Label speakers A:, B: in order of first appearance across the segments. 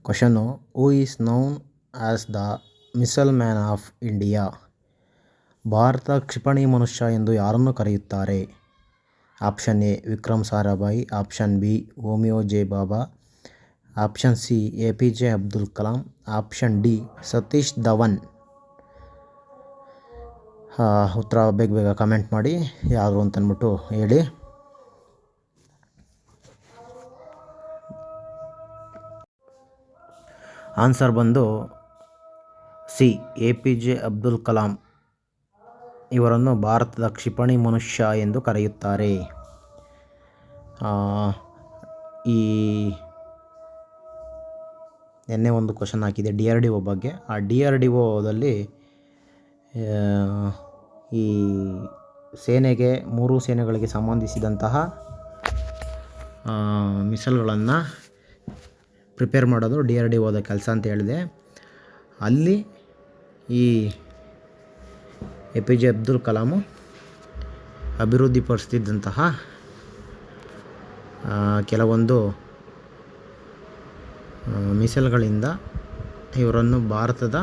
A: Question, who is known as the missile man of India? ಭಾರತದ ಕ್ಷಿಪಣಿ ಮನುಷ್ಯ ಎಂದು ಯಾರನ್ನು ಕರೆಯುತ್ತಾರೆ? Option A Vikram Sarabhai, option B homeo J Baba, option C APJ Abdul Kalam, option D Satish Dhawan. ಉತ್ತರ ಬೇಗ ಕಮೆಂಟ್ ಮಾಡಿ ಯಾರು ಅಂತಂದ್ಬಿಟ್ಟು ಹೇಳಿ. ಆನ್ಸರ್ ಬಂದು ಸಿ APJ ಅಬ್ದುಲ್ ಕಲಾಂ. ಇವರನ್ನು ಭಾರತದ ಕ್ಷಿಪಣಿ ಮನುಷ್ಯ ಎಂದು ಕರೆಯುತ್ತಾರೆ. ಈ ನಿನ್ನೆ ಒಂದು ಕ್ವಶನ್ ಹಾಕಿದೆ DRDO ಬಗ್ಗೆ. ಆ DRDOದಲ್ಲಿ ಈ ಸೇನೆಗೆ 3 ಸೇನೆಗಳಿಗೆ ಸಂಬಂಧಿಸಿದಂತಹ ಮಿಸೈಲ್ಗಳನ್ನು ಪ್ರಿಪೇರ್ ಮಾಡೋದು DRDOದ ಕೆಲಸ ಅಂತ ಹೇಳಿದೆ. ಅಲ್ಲಿ ಈ APJ ಅಬ್ದುಲ್ ಕಲಾಮು ಅಭಿವೃದ್ಧಿಪಡಿಸ್ತಿದ್ದಂತಹ ಕೆಲವೊಂದು ಮಿಸೈಲ್ಗಳಿಂದ ಇವರನ್ನು ಭಾರತದ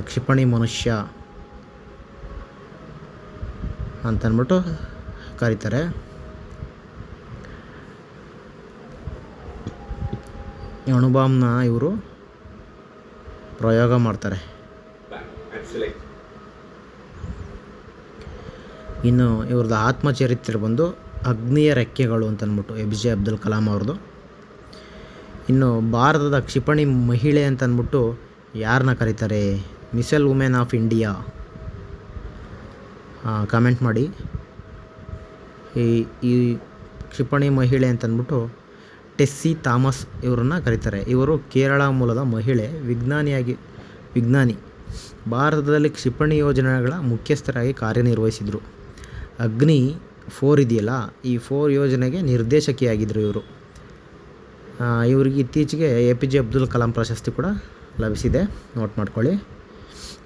A: ಕ್ಷಿಪಣಿ ಮನುಷ್ಯ ಅಂತಂದ್ಬಿಟ್ಟು ಕರೀತಾರೆ. ಅಣುಬಾಂಬ್ನ ಇವರು ಪ್ರಯೋಗ ಮಾಡ್ತಾರೆ. ಇನ್ನು ಇವ್ರದ್ದು ಆತ್ಮಚರಿತ್ರೆ ಬಂದು ಅಗ್ನಿಯ ರೆಕ್ಕೆಗಳು ಅಂತಂದ್ಬಿಟ್ಟು APJ ಅಬ್ದುಲ್ ಕಲಾಂ ಅವ್ರದ್ದು. ಇನ್ನು ಭಾರತದ ಕ್ಷಿಪಣಿ ಮಹಿಳೆ ಅಂತಂದ್ಬಿಟ್ಟು ಯಾರನ್ನ ಕರೀತಾರೆ? Missile women of India. Comment ಮಾಡಿ. ಈ ಕ್ಷಿಪಣಿ ಮಹಿಳೆ ಅಂತಂದ್ಬಿಟ್ಟು ಟೆಸ್ಸಿ ಥಾಮಸ್ ಇವರನ್ನು ಕರೀತಾರೆ. ಇವರು ಕೇರಳ ಮೂಲದ ಮಹಿಳೆ ವಿಜ್ಞಾನಿ. ಭಾರತದಲ್ಲಿ ಕ್ಷಿಪಣಿ ಯೋಜನೆಗಳ ಮುಖ್ಯಸ್ಥರಾಗಿ ಕಾರ್ಯನಿರ್ವಹಿಸಿದರು. ಅಗ್ನಿ 4 ಇದೆಯಲ್ಲ, ಈ 4 ಯೋಜನೆಗೆ ನಿರ್ದೇಶಕಿಯಾಗಿದ್ದರು ಇವರು. ಇವರಿಗೆ ಇತ್ತೀಚೆಗೆ APJ ಅಬ್ದುಲ್ ಕಲಾಂ ಪ್ರಶಸ್ತಿ ಕೂಡ ಲಭಿಸಿದೆ, ನೋಟ್ ಮಾಡ್ಕೊಳ್ಳಿ.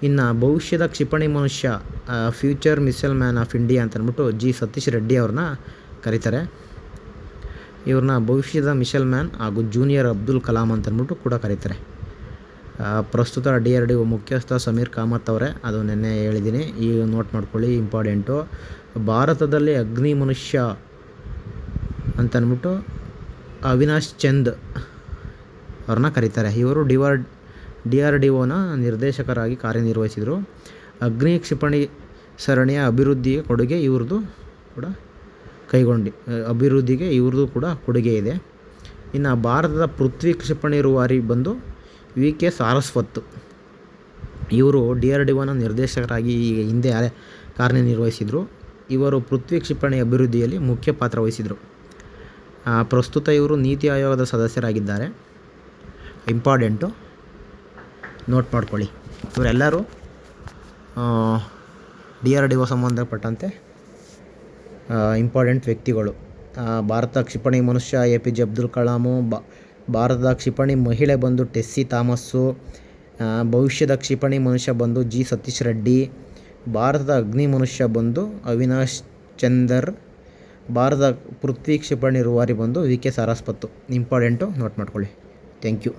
A: ಇನ್ನು ಭವಿಷ್ಯದ ಕ್ಷಿಪಣಿ ಮನುಷ್ಯ future missile man of India ಅಂತಂದ್ಬಿಟ್ಟು G ಸತೀಶ್ ರೆಡ್ಡಿ ಅವ್ರನ್ನ ಕರೀತಾರೆ. ಇವ್ರನ್ನ ಭವಿಷ್ಯದ ಮಿಸೈಲ್ ಮ್ಯಾನ್ ಹಾಗೂ ಜೂನಿಯರ್ ಅಬ್ದುಲ್ ಕಲಾಂ ಅಂತಂದ್ಬಿಟ್ಟು ಕೂಡ ಕರೀತಾರೆ. ಪ್ರಸ್ತುತ DRDO ಮುಖ್ಯಸ್ಥ ಸಮೀರ್ ಕಾಮತ್ ಅವರೇ. ಅದು ನೆನ್ನೆ ಹೇಳಿದ್ದೀನಿ, ಈಗ ನೋಟ್ ಮಾಡ್ಕೊಳ್ಳಿ, ಇಂಪಾರ್ಟೆಂಟು. ಭಾರತದಲ್ಲಿ ಅಗ್ನಿ ಮನುಷ್ಯ ಅಂತಂದ್ಬಿಟ್ಟು ಅವಿನಾಶ್ ಚಂದ್ ಅವ್ರನ್ನ ಕರೀತಾರೆ. ಇವರು DRDOನ ನಿರ್ದೇಶಕರಾಗಿ ಕಾರ್ಯನಿರ್ವಹಿಸಿದರು. ಅಗ್ನಿ ಕ್ಷಿಪಣಿ ಸರಣಿಯ ಅಭಿವೃದ್ಧಿಗೆ ಕೊಡುಗೆ ಇವ್ರದ್ದು ಕೂಡ ಅಭಿವೃದ್ಧಿಗೆ ಇವ್ರದ್ದು ಕೂಡ ಕೊಡುಗೆ ಇದೆ. ಇನ್ನು ಭಾರತದ ಪೃಥ್ವಿ ಕ್ಷಿಪಣಿ ರೂವಾರಿ ಬಂದು VK ಸಾರಸ್ವತ್. ಇವರು DRDOನ ನಿರ್ದೇಶಕರಾಗಿ ಹಿಂದೆ ಕಾರ್ಯನಿರ್ವಹಿಸಿದರು. ಇವರು ಪೃಥ್ವಿ ಕ್ಷಿಪಣಿ ಅಭಿವೃದ್ಧಿಯಲ್ಲಿ ಮುಖ್ಯ ಪಾತ್ರ ವಹಿಸಿದರು. ಪ್ರಸ್ತುತ ಇವರು ನೀತಿ ಆಯೋಗದ ಸದಸ್ಯರಾಗಿದ್ದಾರೆ. ಇಂಪಾರ್ಟೆಂಟು, ನೋಟ್ ಮಾಡ್ಕೊಳ್ಳಿ. ಇವರೆಲ್ಲರೂ DRDO ಸಂಬಂಧಪಟ್ಟಂತೆ ಇಂಪಾರ್ಟೆಂಟ್ ವ್ಯಕ್ತಿಗಳು. ಭಾರತ ಕ್ಷಿಪಣಿ ಮನುಷ್ಯ APJ ಅಬ್ದುಲ್ ಕಲಾಮು, ಭಾರತದ ಕ್ಷಿಪಣಿ ಮಹಿಳೆ ಬಂದು ಟೆಸ್ಸಿ ಥಾಮಸ್ಸು, ಭವಿಷ್ಯದ ಕ್ಷಿಪಣಿ ಮನುಷ್ಯ ಬಂದು G ಸತೀಶ್ ರೆಡ್ಡಿ, ಭಾರತದ ಅಗ್ನಿ ಮನುಷ್ಯ ಬಂದು ಅವಿನಾಶ್ ಚಂದರ್, ಭಾರತದ ಪೃಥ್ವಿ ಕ್ಷಿಪಣಿ ರೂವಾರಿ ಬಂದು VK ಸಾರಸ್ವತ್. ಇಂಪಾರ್ಟೆಂಟು, ನೋಟ್ ಮಾಡ್ಕೊಳ್ಳಿ. Thank you.